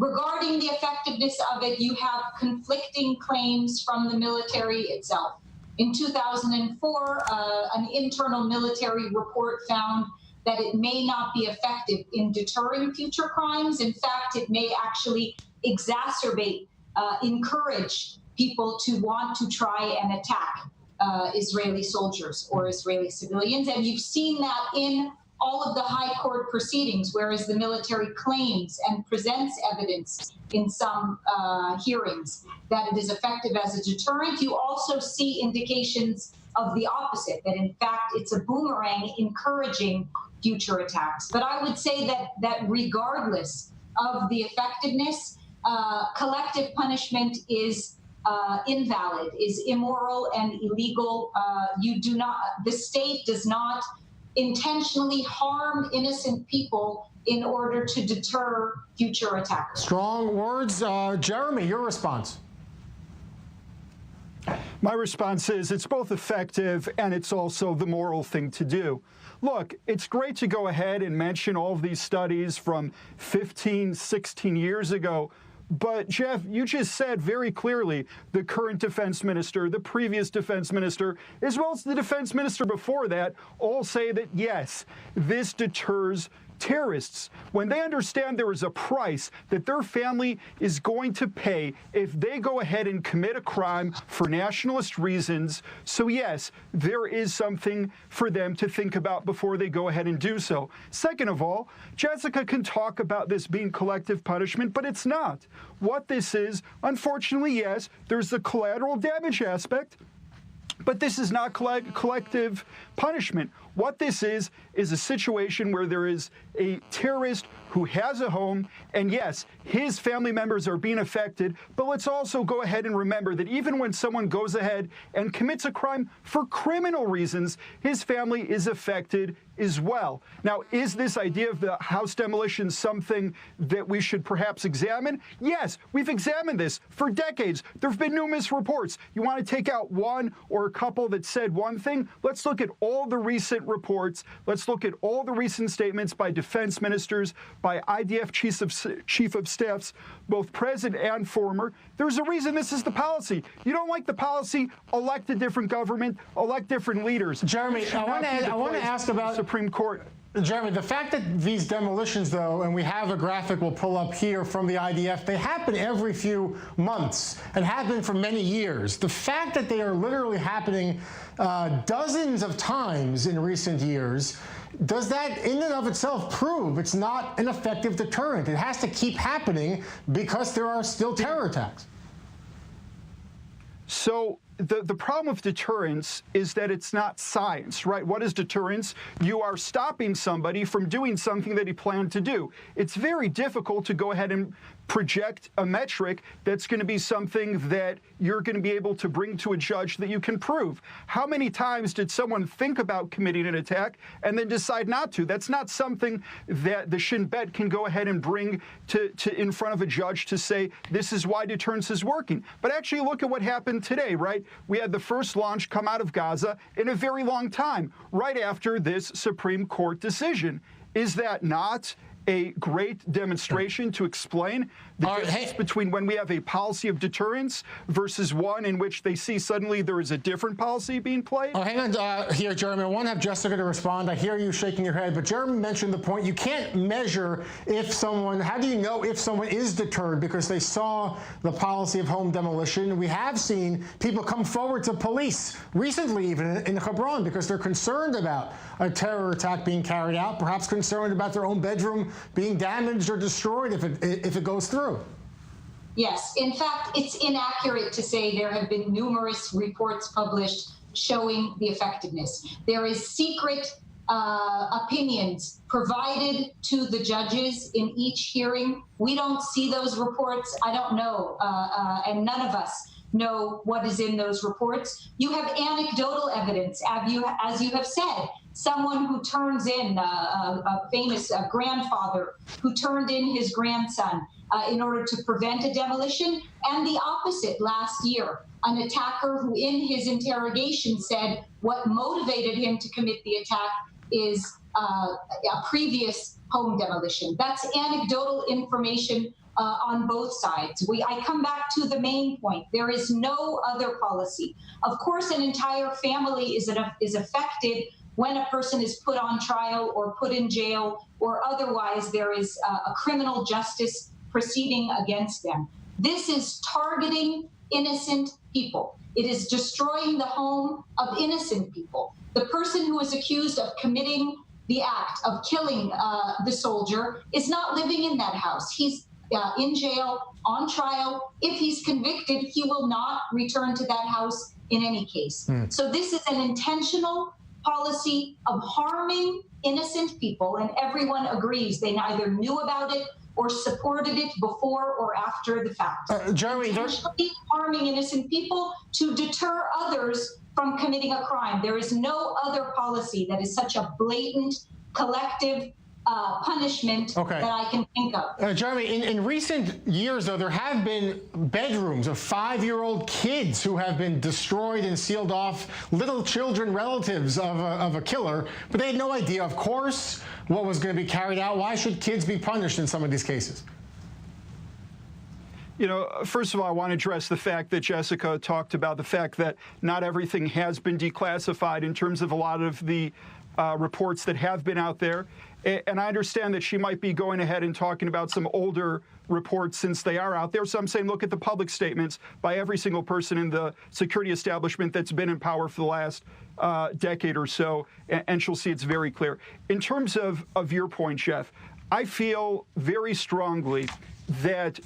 Regarding the effectiveness of it, you have conflicting claims from the military itself. In 2004, an internal military report found that it may not be effective in deterring future crimes. In fact, it may actually exacerbate, encourage people to want to try and attack Israeli soldiers or Israeli civilians. And you've seen that in all of the high court proceedings, whereas the military claims and presents evidence in some hearings that it is effective as a deterrent. You also see indications of the opposite, that in fact it's a boomerang encouraging future attacks. But I would say that regardless of the effectiveness, collective punishment is invalid, is immoral and illegal. The state does not intentionally harm innocent people in order to deter future attacks. Strong words. Jeremy, your response. My response is it's both effective and it's also the moral thing to do. Look, it's great to go ahead and mention all of these studies from 15, 16 years ago. But, Jeff, you just said very clearly the current defense minister, the previous defense minister, as well as the defense minister before that, all say that, yes, this deters terrorists when they understand there is a price that their family is going to pay if they go ahead and commit a crime for nationalist reasons. So yes, there is something for them to think about before they go ahead and do so. Second of all, Jessica can talk about this being collective punishment, but it's not. What this is, unfortunately, yes, there's the collateral damage aspect, but this is not collective punishment. What this is a situation where there is a terrorist who has a home, and yes, his family members are being affected, but let's also go ahead and remember that even when someone goes ahead and commits a crime for criminal reasons, his family is affected as well. Now, is this idea of the house demolition something that we should perhaps examine? Yes, we've examined this for decades. There have been numerous reports. You want to take out one or a couple that said one thing? Let's look at all the recent reports. Let's look at all the recent statements by defense ministers, by IDF chief of staffs, both present and former. There's a reason this is the policy. You don't like the policy, elect a different government, elect different leaders. Jeremy, I want to ask about Supreme Court. Jeremy, the fact that these demolitions, though, and we have a graphic we'll pull up here from the IDF, they happen every few months and have been for many years. The fact that they are literally happening dozens of times in recent years, does that in and of itself prove it's not an effective deterrent? It has to keep happening because there are still terror attacks. So the problem with deterrence is that it's not science, right? What is deterrence? You are stopping somebody from doing something that he planned to do. It's very difficult to go ahead and project a metric that's going to be something that you're going to be able to bring to a judge that you can prove. How many times did someone think about committing an attack and then decide not to? That's not something that the Shin Bet can go ahead and bring to in front of a judge to say, this is why deterrence is working. But actually look at what happened today, right? We had the first launch come out of Gaza in a very long time, right after this Supreme Court decision. Is that not a great demonstration to explain the difference between when we have a policy of deterrence versus one in which they see suddenly there is a different policy being played? Oh, hang on here, Jeremy. I want to have Jessica to respond. I hear you shaking your head, but Jeremy mentioned the point. You can't measure if someone, how do you know if someone is deterred because they saw the policy of home demolition? We have seen people come forward to police recently, even in Hebron, because they're concerned about a terror attack being carried out, perhaps concerned about their own bedroom being damaged or destroyed if it goes through. Yes. In fact, it's inaccurate to say there have been numerous reports published showing the effectiveness. There is secret opinions provided to the judges in each hearing. We don't see those reports. I don't know, and none of us know what is in those reports. You have anecdotal evidence, as you have said. Someone who turns in, a famous grandfather who turned in his grandson in order to prevent a demolition, and the opposite last year. An attacker who in his interrogation said what motivated him to commit the attack is a previous home demolition. That's anecdotal information on both sides. I come back to the main point. There is no other policy. Of course, an entire family is affected when a person is put on trial or put in jail, or otherwise there is a criminal justice proceeding against them. This is targeting innocent people. It is destroying the home of innocent people. The person who is accused of committing the act of killing the soldier is not living in that house. He's in jail, on trial. If he's convicted, he will not return to that house in any case. So this is an intentional policy of harming innocent people, and everyone agrees they neither knew about it or supported it before or after the fact. Jeremy, intentionally harming innocent people to deter others from committing a crime. There is no other policy that is such a blatant, collective punishment that I can think of. Jeremy, in recent years, though, there have been bedrooms of 5-year-old kids who have been destroyed and sealed off, little children, relatives of a killer, but they had no idea, of course, what was going to be carried out. Why should kids be punished in some of these cases? You know, first of all, I want to address the fact that Jessica talked about the fact that not everything has been declassified in terms of a lot of the reports that have been out there. And I understand that she might be going ahead and talking about some older reports since they are out there. So I'm saying look at the public statements by every single person in the security establishment that's been in power for the last decade or so, and she'll see it's very clear. In terms of your point, Jeff, I feel very strongly that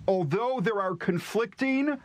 although there are conflicting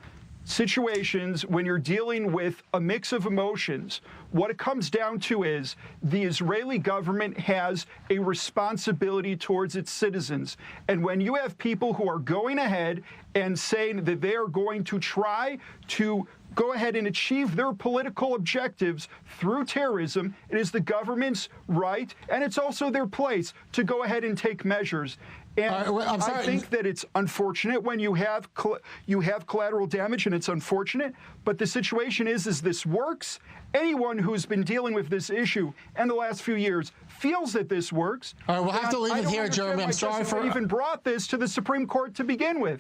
situations when you're dealing with a mix of emotions, what it comes down to is the Israeli government has a responsibility towards its citizens. And when you have people who are going ahead and saying that they are going to try to go ahead and achieve their political objectives through terrorism, it is the government's right, and it's also their place to go ahead and take measures. And I think that it's unfortunate when you have collateral damage, and it's unfortunate. But the situation is this works. Anyone who's been dealing with this issue in the last few years feels that this works. All right, we'll have to leave it here, Jeremy. I'm sorry for even brought this to the Supreme Court to begin with.